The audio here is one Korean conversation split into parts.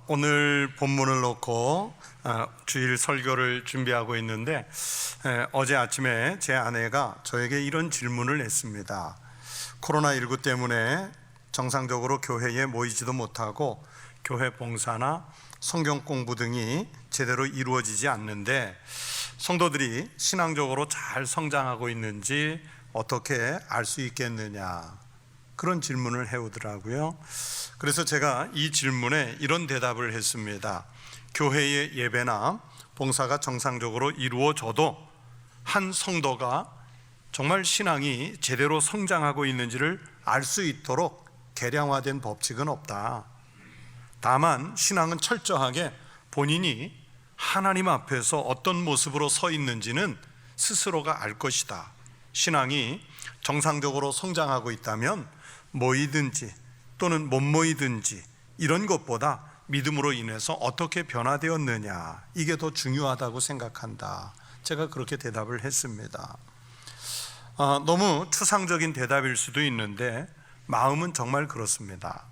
오늘 본문을 놓고 주일 설교를 준비하고 있는데 어제 아침에 제 아내가 저에게 이런 질문을 했습니다. 코로나19 때문에 정상적으로 교회에 모이지도 못하고 교회 봉사나 성경 공부 등이 제대로 이루어지지 않는데 성도들이 신앙적으로 잘 성장하고 있는지 어떻게 알 수 있겠느냐, 그런 질문을 해오더라고요. 그래서 제가 이 질문에 이런 대답을 했습니다. 교회의 예배나 봉사가 정상적으로 이루어져도 한 성도가 정말 신앙이 제대로 성장하고 있는지를 알 수 있도록 계량화된 법칙은 없다. 다만 신앙은 철저하게 본인이 하나님 앞에서 어떤 모습으로 서 있는지는 스스로가 알 것이다. 신앙이 정상적으로 성장하고 있다면 모이든지 또는 못 모이든지 이런 것보다 믿음으로 인해서 어떻게 변화되었느냐, 이게 더 중요하다고 생각한다. 제가 그렇게 대답을 했습니다. 너무 추상적인 대답일 수도 있는데 마음은 정말 그렇습니다.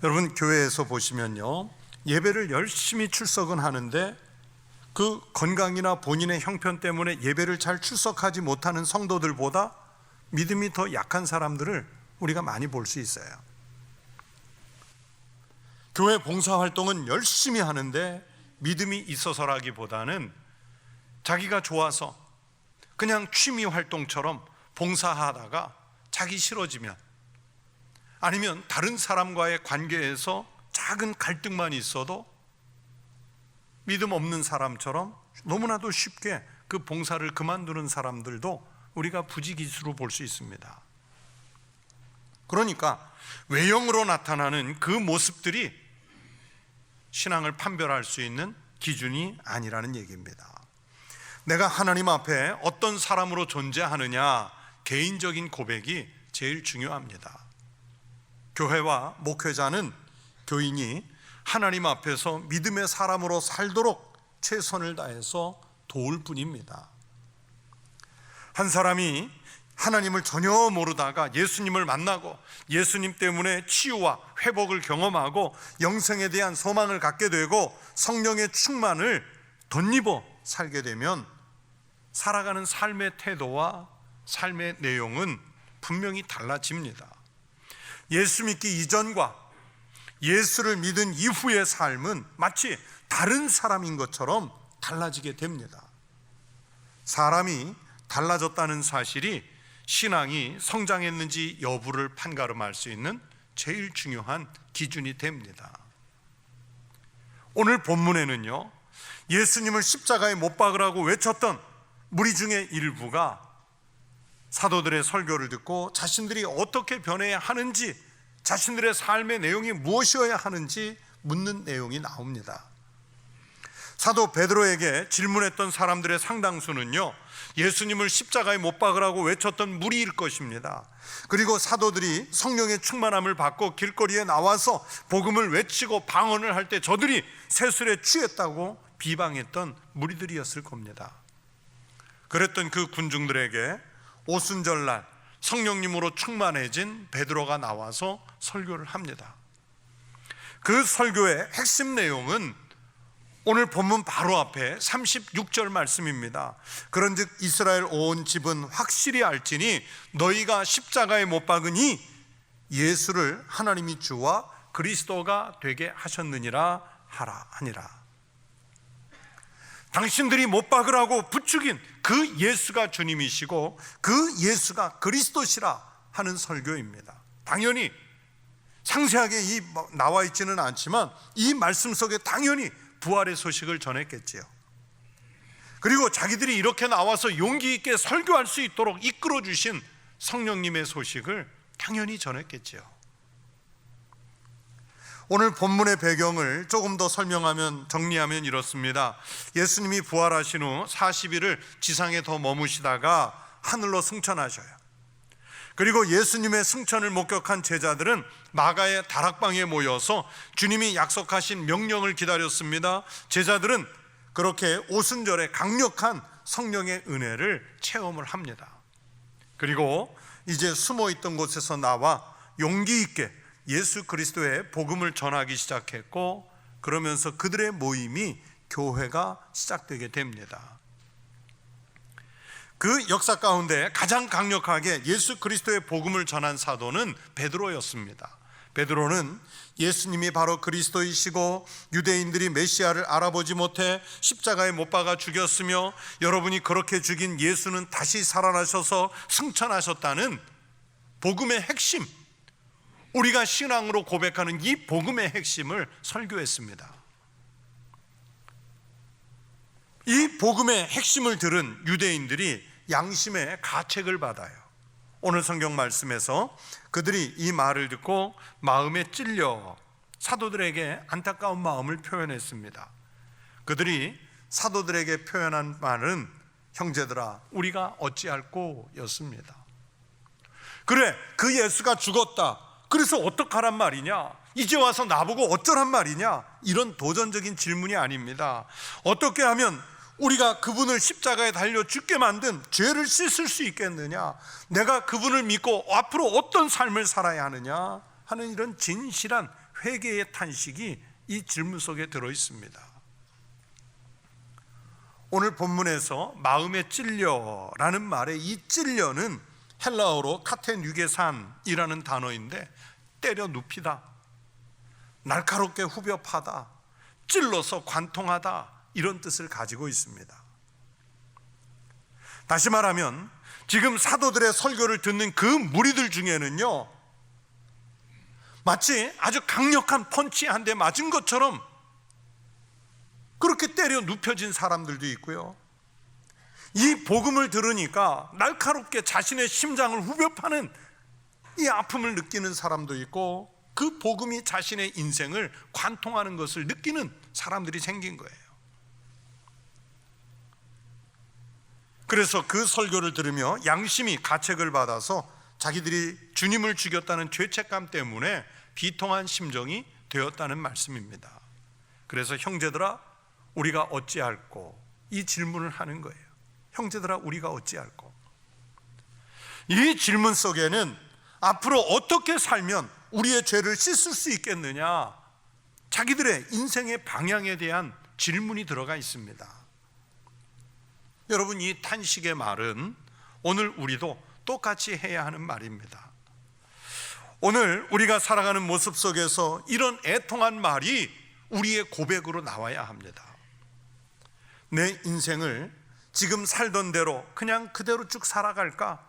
여러분, 교회에서 보시면요, 예배를 열심히 출석은 하는데 그 건강이나 본인의 형편 때문에 예배를 잘 출석하지 못하는 성도들보다 믿음이 더 약한 사람들을 우리가 많이 볼 수 있어요. 교회 봉사활동은 열심히 하는데 믿음이 있어서라기보다는 자기가 좋아서 그냥 취미 활동처럼 봉사하다가 자기 싫어지면, 아니면 다른 사람과의 관계에서 작은 갈등만 있어도 믿음 없는 사람처럼 너무나도 쉽게 그 봉사를 그만두는 사람들도 우리가 부지기수로 볼 수 있습니다. 그러니까 외형으로 나타나는 그 모습들이 신앙을 판별할 수 있는 기준이 아니라는 얘기입니다. 내가 하나님 앞에 어떤 사람으로 존재하느냐, 개인적인 고백이 제일 중요합니다. 교회와 목회자는 교인이 하나님 앞에서 믿음의 사람으로 살도록 최선을 다해서 도울 뿐입니다. 한 사람이 하나님을 전혀 모르다가 예수님을 만나고 예수님 때문에 치유와 회복을 경험하고 영생에 대한 소망을 갖게 되고 성령의 충만을 덧입어 살게 되면 살아가는 삶의 태도와 삶의 내용은 분명히 달라집니다. 예수 믿기 이전과 예수를 믿은 이후의 삶은 마치 다른 사람인 것처럼 달라지게 됩니다. 사람이 달라졌다는 사실이 신앙이 성장했는지 여부를 판가름할 수 있는 제일 중요한 기준이 됩니다. 오늘 본문에는요, 예수님을 십자가에 못 박으라고 외쳤던 무리 중에 일부가 사도들의 설교를 듣고 자신들이 어떻게 변해야 하는지, 자신들의 삶의 내용이 무엇이어야 하는지 묻는 내용이 나옵니다. 사도 베드로에게 질문했던 사람들의 상당수는요, 예수님을 십자가에 못 박으라고 외쳤던 무리일 것입니다. 그리고 사도들이 성령의 충만함을 받고 길거리에 나와서 복음을 외치고 방언을 할 때 저들이 세술에 취했다고 비방했던 무리들이었을 겁니다. 그랬던 그 군중들에게 오순절날 성령님으로 충만해진 베드로가 나와서 설교를 합니다. 그 설교의 핵심 내용은 오늘 본문 바로 앞에 36절 말씀입니다. 그런즉 이스라엘 온 집은 확실히 알지니 너희가 십자가에 못 박으니 예수를 하나님이 주와 그리스도가 되게 하셨느니라 하니라. 당신들이 못 박으라고 부추긴 그 예수가 주님이시고 그 예수가 그리스도시라 하는 설교입니다. 당연히 상세하게 나와 있지는 않지만 이 말씀 속에 당연히 부활의 소식을 전했겠지요. 그리고 자기들이 이렇게 나와서 용기 있게 설교할 수 있도록 이끌어 주신 성령님의 소식을 당연히 전했겠지요. 오늘 본문의 배경을 조금 더 설명하면, 정리하면 이렇습니다. 예수님이 부활하신 후 40일을 지상에 더 머무시다가 하늘로 승천하셔요. 그리고 예수님의 승천을 목격한 제자들은 마가의 다락방에 모여서 주님이 약속하신 명령을 기다렸습니다. 제자들은 그렇게 오순절에 강력한 성령의 은혜를 체험을 합니다. 그리고 이제 숨어있던 곳에서 나와 용기 있게 예수 그리스도의 복음을 전하기 시작했고, 그러면서 그들의 모임이 교회가 시작되게 됩니다. 그 역사 가운데 가장 강력하게 예수 그리스도의 복음을 전한 사도는 베드로였습니다. 베드로는 예수님이 바로 그리스도이시고 유대인들이 메시아를 알아보지 못해 십자가에 못 박아 죽였으며 여러분이 그렇게 죽인 예수는 다시 살아나셔서 승천하셨다는 복음의 핵심, 우리가 신앙으로 고백하는 이 복음의 핵심을 설교했습니다. 이 복음의 핵심을 들은 유대인들이 양심의 가책을 받아요. 오늘 성경 말씀에서 그들이 이 말을 듣고 마음에 찔려 사도들에게 안타까운 마음을 표현했습니다. 그들이 사도들에게 표현한 말은 형제들아 우리가 어찌할꼬 였습니다. 그래, 그 예수가 죽었다. 그래서 어떡하란 말이냐? 이제 와서 나보고 어쩌란 말이냐? 이런 도전적인 질문이 아닙니다. 어떻게 하면 우리가 그분을 십자가에 달려 죽게 만든 죄를 씻을 수 있겠느냐? 내가 그분을 믿고 앞으로 어떤 삶을 살아야 하느냐? 하는 이런 진실한 회개의 탄식이 이 질문 속에 들어 있습니다. 오늘 본문에서 마음에 찔려라는 말의 이 찔려는 헬라어로 카테뉴게산이라는 단어인데 때려 눕히다, 날카롭게 후벼 파다, 찔러서 관통하다, 이런 뜻을 가지고 있습니다. 다시 말하면 지금 사도들의 설교를 듣는 그 무리들 중에는요, 마치 아주 강력한 펀치 한 대 맞은 것처럼 그렇게 때려 눕혀진 사람들도 있고요, 이 복음을 들으니까 날카롭게 자신의 심장을 후벼 파는 이 아픔을 느끼는 사람도 있고, 그 복음이 자신의 인생을 관통하는 것을 느끼는 사람들이 생긴 거예요. 그래서 그 설교를 들으며 양심이 가책을 받아서 자기들이 주님을 죽였다는 죄책감 때문에 비통한 심정이 되었다는 말씀입니다. 그래서 형제들아 우리가 어찌할꼬, 이 질문을 하는 거예요. 형제들아 우리가 어찌할꼬. 이 질문 속에는 앞으로 어떻게 살면 우리의 죄를 씻을 수 있겠느냐, 자기들의 인생의 방향에 대한 질문이 들어가 있습니다. 여러분, 이 탄식의 말은 오늘 우리도 똑같이 해야 하는 말입니다. 오늘 우리가 살아가는 모습 속에서 이런 애통한 말이 우리의 고백으로 나와야 합니다. 내 인생을 지금 살던 대로 그냥 그대로 쭉 살아갈까?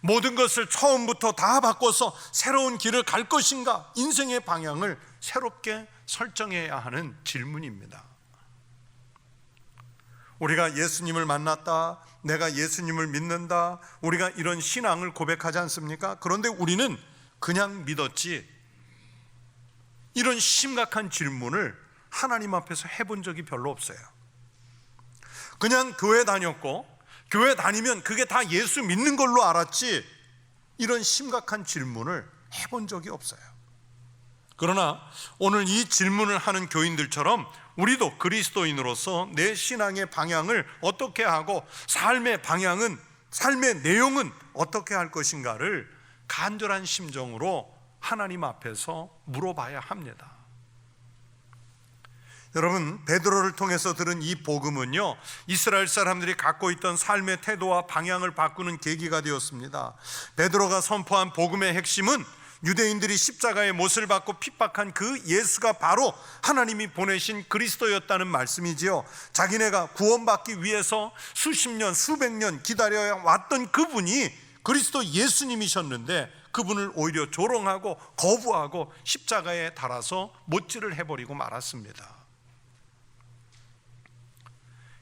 모든 것을 처음부터 다 바꿔서 새로운 길을 갈 것인가? 인생의 방향을 새롭게 설정해야 하는 질문입니다. 우리가 예수님을 만났다, 내가 예수님을 믿는다, 우리가 이런 신앙을 고백하지 않습니까? 그런데 우리는 그냥 믿었지, 이런 심각한 질문을 하나님 앞에서 해본 적이 별로 없어요. 그냥 교회 다녔고 교회 다니면 그게 다 예수 믿는 걸로 알았지, 이런 심각한 질문을 해본 적이 없어요. 그러나 오늘 이 질문을 하는 교인들처럼 우리도 그리스도인으로서 내 신앙의 방향을 어떻게 하고 삶의 방향은, 삶의 내용은 어떻게 할 것인가를 간절한 심정으로 하나님 앞에서 물어봐야 합니다. 여러분, 베드로를 통해서 들은 이 복음은요, 이스라엘 사람들이 갖고 있던 삶의 태도와 방향을 바꾸는 계기가 되었습니다. 베드로가 선포한 복음의 핵심은 유대인들이 십자가의 못을 받고 핍박한 그 예수가 바로 하나님이 보내신 그리스도였다는 말씀이지요. 자기네가 구원받기 위해서 수십 년, 수백 년 기다려야 왔던 그분이 그리스도 예수님이셨는데, 그분을 오히려 조롱하고 거부하고 십자가에 달아서 못질을 해버리고 말았습니다.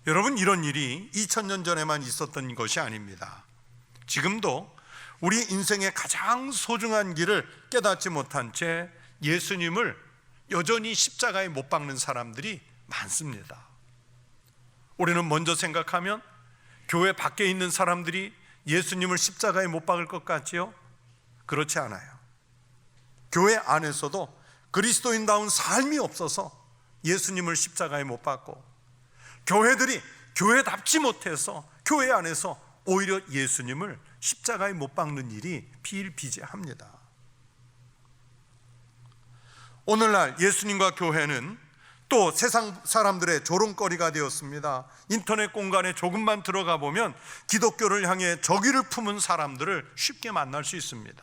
여러분, 이런 일이 2000년 전에만 있었던 것이 아닙니다. 지금도 우리 인생의 가장 소중한 길을 깨닫지 못한 채 예수님을 여전히 십자가에 못 박는 사람들이 많습니다. 우리는 먼저 생각하면 교회 밖에 있는 사람들이 예수님을 십자가에 못 박을 것 같지요? 그렇지 않아요. 교회 안에서도 그리스도인다운 삶이 없어서 예수님을 십자가에 못 박고, 교회들이 교회답지 못해서 교회 안에서 오히려 예수님을 십자가에 못 박는 일이 비일비재합니다. 오늘날 예수님과 교회는 또 세상 사람들의 조롱거리가 되었습니다. 인터넷 공간에 조금만 들어가 보면 기독교를 향해 적의를 품은 사람들을 쉽게 만날 수 있습니다.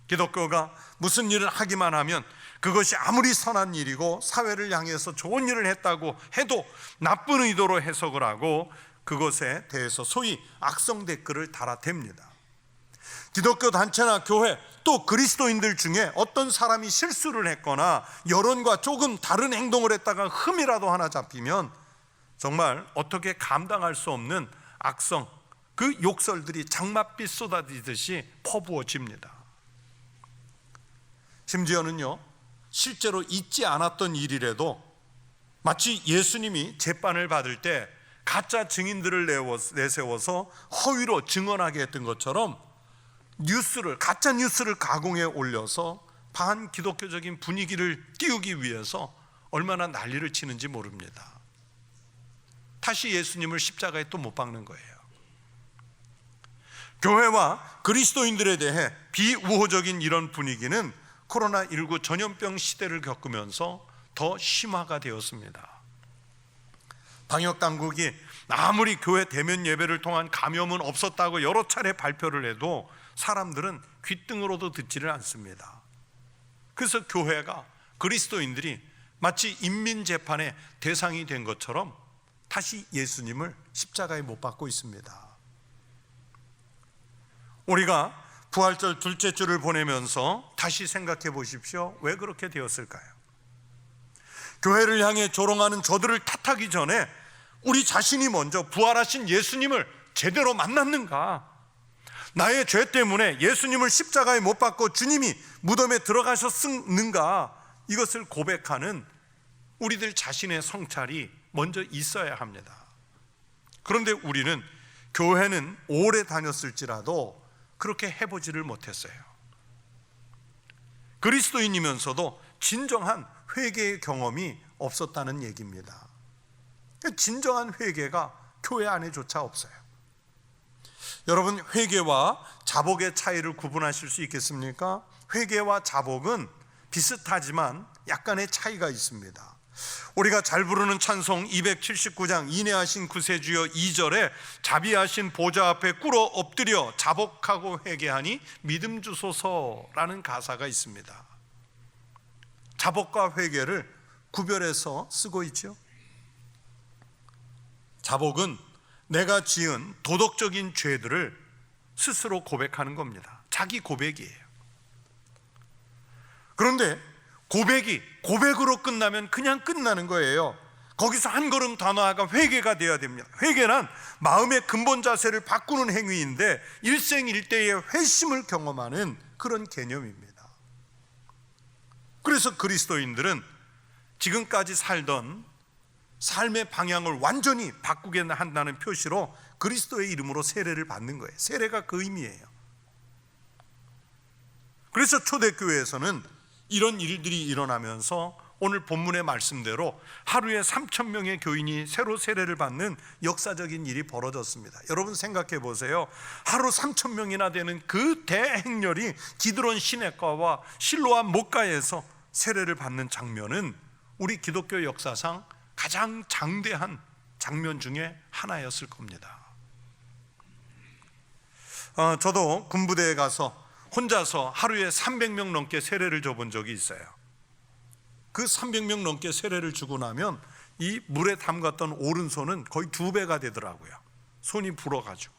기독교가 무슨 일을 하기만 하면 그것이 아무리 선한 일이고 사회를 향해서 좋은 일을 했다고 해도 나쁜 의도로 해석을 하고 그것에 대해서 소위 악성 댓글을 달아댑니다. 기독교 단체나 교회 또 그리스도인들 중에 어떤 사람이 실수를 했거나 여론과 조금 다른 행동을 했다가 흠이라도 하나 잡히면 정말 어떻게 감당할 수 없는 악성, 그 욕설들이 장맛빛 쏟아지듯이 퍼부어집니다. 심지어는요, 실제로 있지 않았던 일이라도 마치 예수님이 재판을 받을 때 가짜 증인들을 내세워서 허위로 증언하게 했던 것처럼 가짜 뉴스를 가공해 올려서 반기독교적인 분위기를 띄우기 위해서 얼마나 난리를 치는지 모릅니다. 다시 예수님을 십자가에 또 못 박는 거예요. 교회와 그리스도인들에 대해 비우호적인 이런 분위기는 코로나19 전염병 시대를 겪으면서 더 심화가 되었습니다. 방역당국이 아무리 교회 대면 예배를 통한 감염은 없었다고 여러 차례 발표를 해도 사람들은 귓등으로도 듣지를 않습니다. 그래서 교회가, 그리스도인들이 마치 인민재판의 대상이 된 것처럼 다시 예수님을 십자가에 못 박고 있습니다. 우리가 부활절 둘째 주를 보내면서 다시 생각해 보십시오. 왜 그렇게 되었을까요? 교회를 향해 조롱하는 저들을 탓하기 전에 우리 자신이 먼저 부활하신 예수님을 제대로 만났는가? 나의 죄 때문에 예수님을 십자가에 못 박고 주님이 무덤에 들어가셨는가? 이것을 고백하는 우리들 자신의 성찰이 먼저 있어야 합니다. 그런데 우리는 교회는 오래 다녔을지라도 그렇게 해보지를 못했어요. 그리스도인이면서도 진정한 회개의 경험이 없었다는 얘기입니다. 진정한 회개가 교회 안에조차 없어요. 여러분, 회개와 자복의 차이를 구분하실 수 있겠습니까? 회개와 자복은 비슷하지만 약간의 차이가 있습니다. 우리가 잘 부르는 찬송 279장 인애하신 구세주여 2절에 자비하신 보좌 앞에 꿇어 엎드려 자복하고 회개하니 믿음 주소서라는 가사가 있습니다. 자복과 회개를 구별해서 쓰고 있죠. 자복은 내가 지은 도덕적인 죄들을 스스로 고백하는 겁니다. 자기 고백이에요. 그런데 고백이 고백으로 끝나면 그냥 끝나는 거예요. 거기서 한 걸음 더 나아가 회개가 되어야 됩니다. 회개는 마음의 근본 자세를 바꾸는 행위인데 일생일대의 회심을 경험하는 그런 개념입니다. 그래서 그리스도인들은 지금까지 살던 삶의 방향을 완전히 바꾸게 한다는 표시로 그리스도의 이름으로 세례를 받는 거예요. 세례가 그 의미예요. 그래서 초대교회에서는 이런 일들이 일어나면서 오늘 본문의 말씀대로 하루에 3,000명의 교인이 새로 세례를 받는 역사적인 일이 벌어졌습니다. 여러분 생각해 보세요. 하루 3,000명이나 되는 그 대행렬이 기드론 시내가와 실로암 목가에서 세례를 받는 장면은 우리 기독교 역사상 가장 장대한 장면 중에 하나였을 겁니다. 저도 군부대에 가서 혼자서 하루에 300명 넘게 세례를 줘본 적이 있어요. 그 300명 넘게 세례를 주고 나면 이 물에 담갔던 오른손은 거의 2배가 되더라고요. 손이 불어가지고.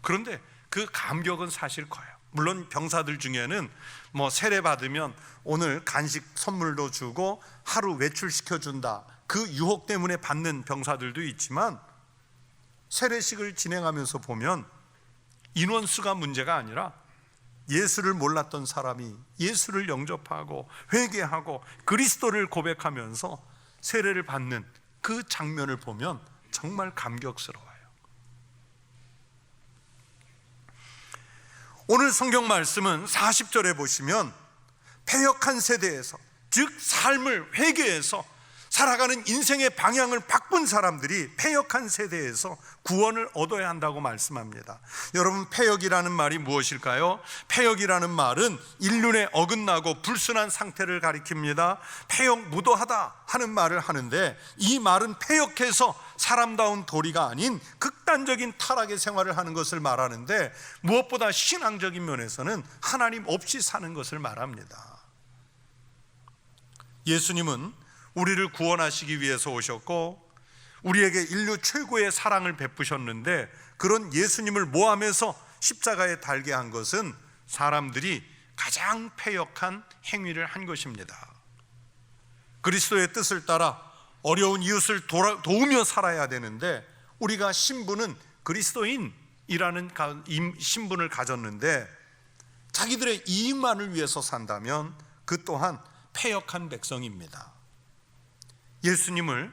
그런데 그 감격은 사실 커요. 물론 병사들 중에는 뭐 세례 받으면 오늘 간식 선물도 주고 하루 외출시켜준다, 그 유혹 때문에 받는 병사들도 있지만 세례식을 진행하면서 보면 인원수가 문제가 아니라 예수를 몰랐던 사람이 예수를 영접하고 회개하고 그리스도를 고백하면서 세례를 받는 그 장면을 보면 정말 감격스러워요. 오늘 성경 말씀은 40절에 보시면 패역한 세대에서, 즉 삶을 회개해서 살아가는 인생의 방향을 바꾼 사람들이 패역한 세대에서 구원을 얻어야 한다고 말씀합니다. 여러분, 패역이라는 말이 무엇일까요? 패역이라는 말은 인륜에 어긋나고 불순한 상태를 가리킵니다. 패역무도하다 하는 말을 하는데, 이 말은 패역해서 사람다운 도리가 아닌 극단적인 타락의 생활을 하는 것을 말하는데, 무엇보다 신앙적인 면에서는 하나님 없이 사는 것을 말합니다. 예수님은 우리를 구원하시기 위해서 오셨고 우리에게 인류 최고의 사랑을 베푸셨는데, 그런 예수님을 모함해서 십자가에 달게 한 것은 사람들이 가장 패역한 행위를 한 것입니다. 그리스도의 뜻을 따라 어려운 이웃을 도우며 살아야 되는데, 우리가 신분은 그리스도인이라는 신분을 가졌는데 자기들의 이익만을 위해서 산다면 그 또한 패역한 백성입니다. 예수님을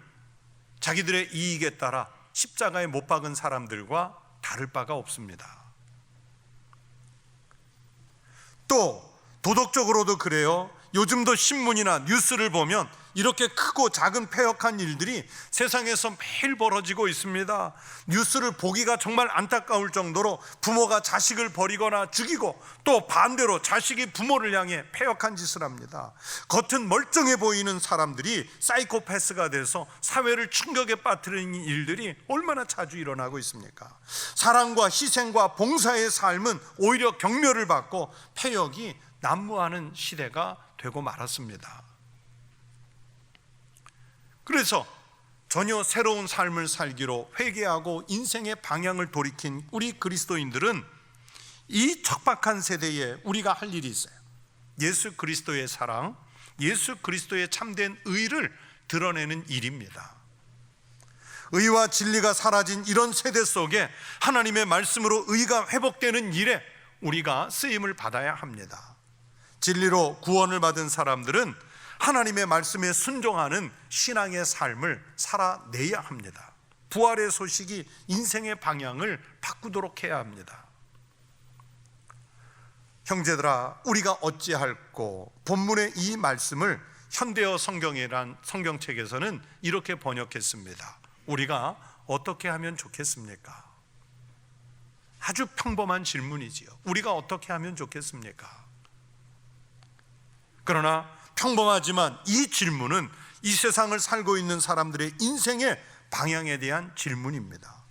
자기들의 이익에 따라 십자가에 못 박은 사람들과 다를 바가 없습니다. 또 도덕적으로도 그래요. 요즘도 신문이나 뉴스를 보면 이렇게 크고 작은 패역한 일들이 세상에서 매일 벌어지고 있습니다. 뉴스를 보기가 정말 안타까울 정도로 부모가 자식을 버리거나 죽이고, 또 반대로 자식이 부모를 향해 패역한 짓을 합니다. 겉은 멀쩡해 보이는 사람들이 사이코패스가 돼서 사회를 충격에 빠뜨리는 일들이 얼마나 자주 일어나고 있습니까? 사랑과 희생과 봉사의 삶은 오히려 경멸을 받고 패역이 난무하는 시대가 되고 말았습니다. 그래서 전혀 새로운 삶을 살기로 회개하고 인생의 방향을 돌이킨 우리 그리스도인들은 이 척박한 세대에 우리가 할 일이 있어요. 예수 그리스도의 사랑, 예수 그리스도의 참된 의를 드러내는 일입니다. 의와 진리가 사라진 이런 세대 속에 하나님의 말씀으로 의가 회복되는 일에 우리가 쓰임을 받아야 합니다. 진리로 구원을 받은 사람들은 하나님의 말씀에 순종하는 신앙의 삶을 살아내야 합니다. 부활의 소식이 인생의 방향을 바꾸도록 해야 합니다. 형제들아, 우리가 어찌할꼬? 본문의 이 말씀을 현대어 성경이란 성경책에서는 이렇게 번역했습니다. 우리가 어떻게 하면 좋겠습니까? 아주 평범한 질문이지요. 우리가 어떻게 하면 좋겠습니까? 그러나 평범하지만 이 질문은 이 세상을 살고 있는 사람들의 인생의 방향에 대한 질문입니다.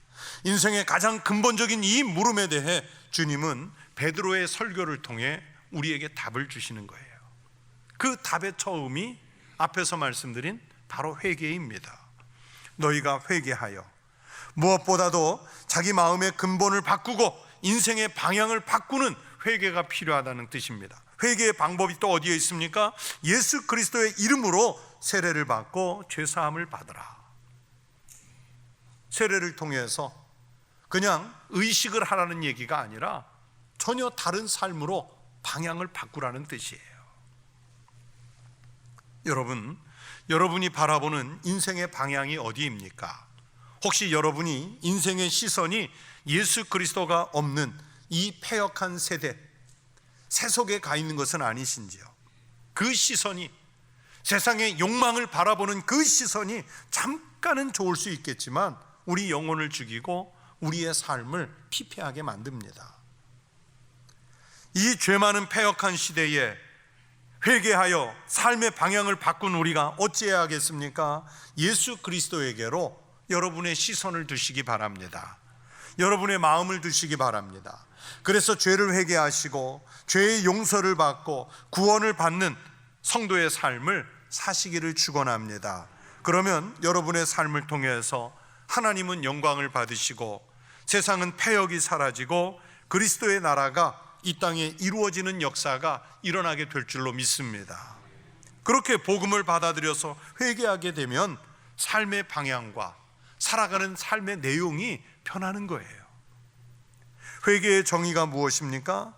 인생의 가장 근본적인 이 물음에 대해 주님은 베드로의 설교를 통해 우리에게 답을 주시는 거예요. 그 답의 처음이 앞에서 말씀드린 바로 회개입니다. 너희가 회개하여, 무엇보다도 자기 마음의 근본을 바꾸고 인생의 방향을 바꾸는 회개가 필요하다는 뜻입니다. 회개의 방법이 또 어디에 있습니까? 예수 그리스도의 이름으로 세례를 받고 죄사함을 받으라. 세례를 통해서 그냥 의식을 하라는 얘기가 아니라 전혀 다른 삶으로 방향을 바꾸라는 뜻이에요. 여러분이 바라보는 인생의 방향이 어디입니까? 혹시 여러분이 인생의 시선이 예수 그리스도가 없는 이 패역한 새 속에 가 있는 것은 아니신지요? 그 시선이, 세상의 욕망을 바라보는 그 시선이 잠깐은 좋을 수 있겠지만 우리 영혼을 죽이고 우리의 삶을 피폐하게 만듭니다. 이 죄 많은 패역한 시대에 회개하여 삶의 방향을 바꾼 우리가 어찌해야 하겠습니까? 예수 그리스도에게로 여러분의 시선을 두시기 바랍니다. 여러분의 마음을 두시기 바랍니다. 그래서 죄를 회개하시고 죄의 용서를 받고 구원을 받는 성도의 삶을 사시기를 축원합니다. 그러면 여러분의 삶을 통해서 하나님은 영광을 받으시고 세상은 패역이 사라지고 그리스도의 나라가 이 땅에 이루어지는 역사가 일어나게 될 줄로 믿습니다. 그렇게 복음을 받아들여서 회개하게 되면 삶의 방향과 살아가는 삶의 내용이 변하는 거예요. 회개의 정의가 무엇입니까?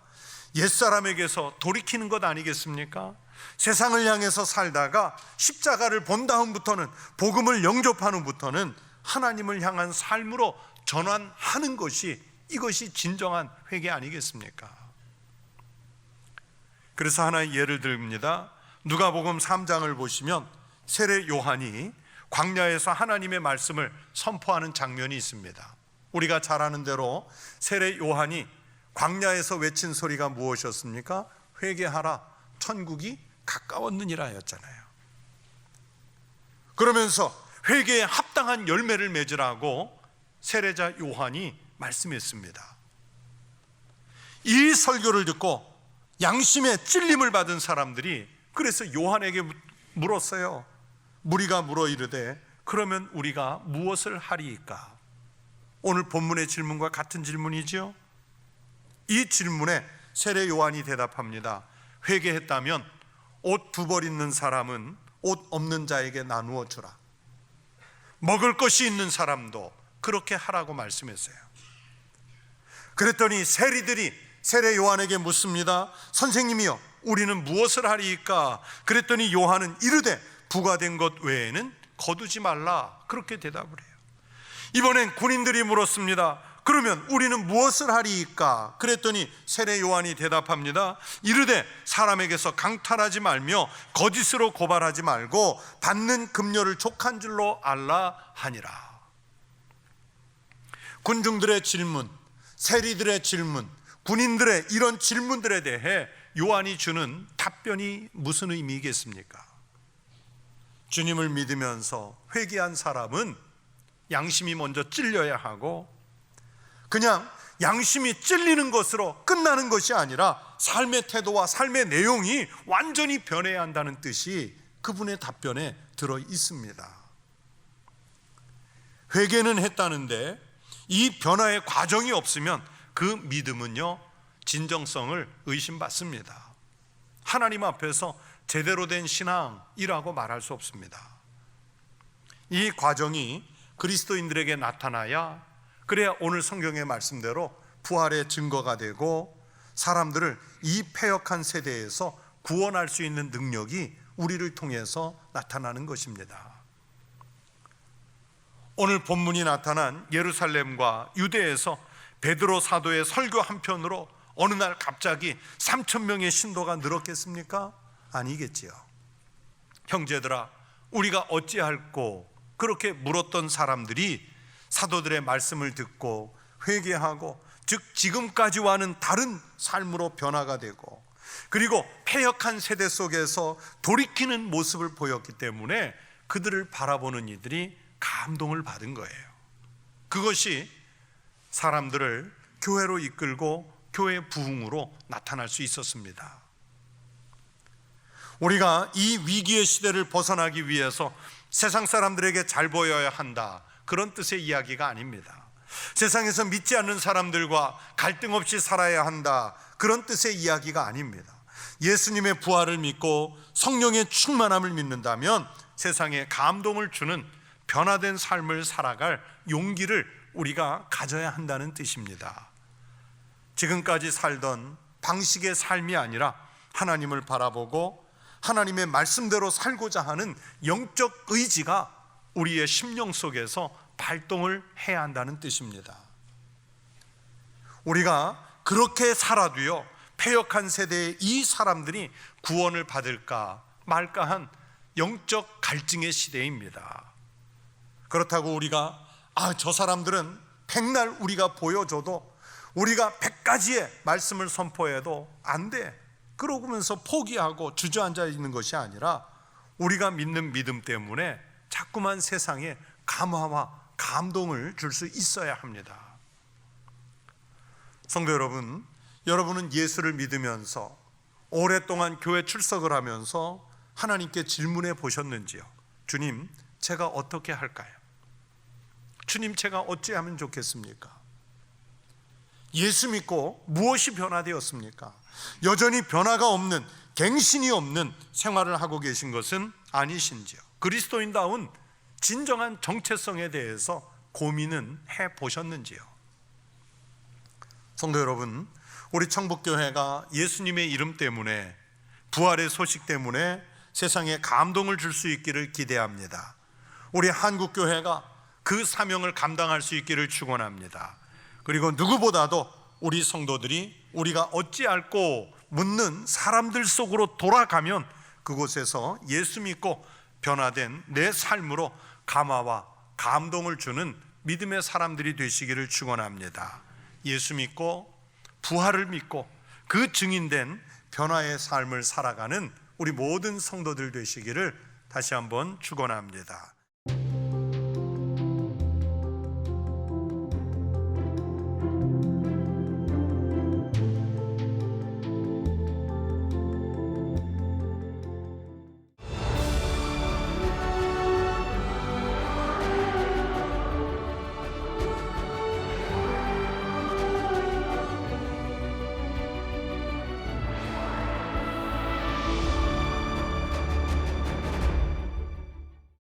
옛사람에게서 돌이키는 것 아니겠습니까? 세상을 향해서 살다가 십자가를 본 다음부터는, 복음을 영접한 후부터는 하나님을 향한 삶으로 전환하는 것이, 이것이 진정한 회개 아니겠습니까? 그래서 하나의 예를 듭니다. 누가복음 3장을 보시면 세례 요한이 광야에서 하나님의 말씀을 선포하는 장면이 있습니다. 우리가 잘 아는 대로 세례 요한이 광야에서 외친 소리가 무엇이었습니까? 회개하라, 천국이 가까웠느니라 였잖아요. 그러면서 회개에 합당한 열매를 맺으라고 세례자 요한이 말씀했습니다. 이 설교를 듣고 양심의 찔림을 받은 사람들이 그래서 요한에게 물었어요. 무리가 물어 이르되 그러면 우리가 무엇을 하리이까? 오늘 본문의 질문과 같은 질문이지요. 이 질문에 세례 요한이 대답합니다. 회개했다면 옷 두 벌 있는 사람은 옷 없는 자에게 나누어 주라. 먹을 것이 있는 사람도 그렇게 하라고 말씀했어요. 그랬더니 세리들이 세례 요한에게 묻습니다. 선생님이여, 우리는 무엇을 하리이까? 그랬더니 요한은 이르되 부과된 것 외에는 거두지 말라, 그렇게 대답을 해요. 이번엔 군인들이 물었습니다. 그러면 우리는 무엇을 하리이까? 그랬더니 세례 요한이 대답합니다. 이르되 사람에게서 강탈하지 말며 거짓으로 고발하지 말고 받는 급료를 족한 줄로 알라 하니라. 군중들의 질문, 세리들의 질문, 군인들의 이런 질문들에 대해 요한이 주는 답변이 무슨 의미겠습니까? 주님을 믿으면서 회개한 사람은 양심이 먼저 찔려야 하고, 그냥 양심이 찔리는 것으로 끝나는 것이 아니라 삶의 태도와 삶의 내용이 완전히 변해야 한다는 뜻이 그분의 답변에 들어 있습니다. 회개는 했다는데 이 변화의 과정이 없으면 그 믿음은요, 진정성을 의심받습니다. 하나님 앞에서 제대로 된 신앙이라고 말할 수 없습니다. 이 과정이 그리스도인들에게 나타나야, 그래야 오늘 성경의 말씀대로 부활의 증거가 되고 사람들을 이 패역한 세대에서 구원할 수 있는 능력이 우리를 통해서 나타나는 것입니다. 오늘 본문이 나타난 예루살렘과 유대에서 베드로 사도의 설교 한편으로 어느 날 갑자기 3,000명의 신도가 늘었겠습니까? 아니겠지요. 형제들아, 우리가 어찌할꼬? 그렇게 물었던 사람들이 사도들의 말씀을 듣고 회개하고, 즉 지금까지와는 다른 삶으로 변화가 되고, 그리고 패역한 세대 속에서 돌이키는 모습을 보였기 때문에 그들을 바라보는 이들이 감동을 받은 거예요. 그것이 사람들을 교회로 이끌고 교회 부흥으로 나타날 수 있었습니다. 우리가 이 위기의 시대를 벗어나기 위해서 세상 사람들에게 잘 보여야 한다, 그런 뜻의 이야기가 아닙니다. 세상에서 믿지 않는 사람들과 갈등 없이 살아야 한다, 그런 뜻의 이야기가 아닙니다. 예수님의 부활을 믿고 성령의 충만함을 믿는다면 세상에 감동을 주는 변화된 삶을 살아갈 용기를 우리가 가져야 한다는 뜻입니다. 지금까지 살던 방식의 삶이 아니라 하나님을 바라보고 하나님의 말씀대로 살고자 하는 영적 의지가 우리의 심령 속에서 발동을 해야 한다는 뜻입니다. 우리가 그렇게 살아도요, 패역한 세대의 이 사람들이 구원을 받을까 말까한 영적 갈증의 시대입니다. 그렇다고 우리가 저 사람들은 백날 우리가 보여줘도, 우리가 100가지의 말씀을 선포해도 안 돼, 그러면서 포기하고 주저앉아 있는 것이 아니라 우리가 믿는 믿음 때문에 자꾸만 세상에 감화와 감동을 줄 수 있어야 합니다. 성도 여러분, 여러분은 예수를 믿으면서 오랫동안 교회 출석을 하면서 하나님께 질문해 보셨는지요? 주님, 제가 어떻게 할까요? 주님, 제가 어찌하면 좋겠습니까? 예수 믿고 무엇이 변화되었습니까? 여전히 변화가 없는, 갱신이 없는 생활을 하고 계신 것은 아니신지요? 그리스도인다운 진정한 정체성에 대해서 고민은 해보셨는지요? 성도 여러분, 우리 청북교회가 예수님의 이름 때문에, 부활의 소식 때문에 세상에 감동을 줄 수 있기를 기대합니다. 우리 한국교회가 그 사명을 감당할 수 있기를 축원합니다. 그리고 누구보다도 우리 성도들이 우리가 어찌할꼬 묻는 사람들 속으로 돌아가면 그곳에서 예수 믿고 변화된 내 삶으로 감화와 감동을 주는 믿음의 사람들이 되시기를 축원합니다. 예수 믿고 부활을 믿고 그 증인된 변화의 삶을 살아가는 우리 모든 성도들 되시기를 다시 한번 축원합니다.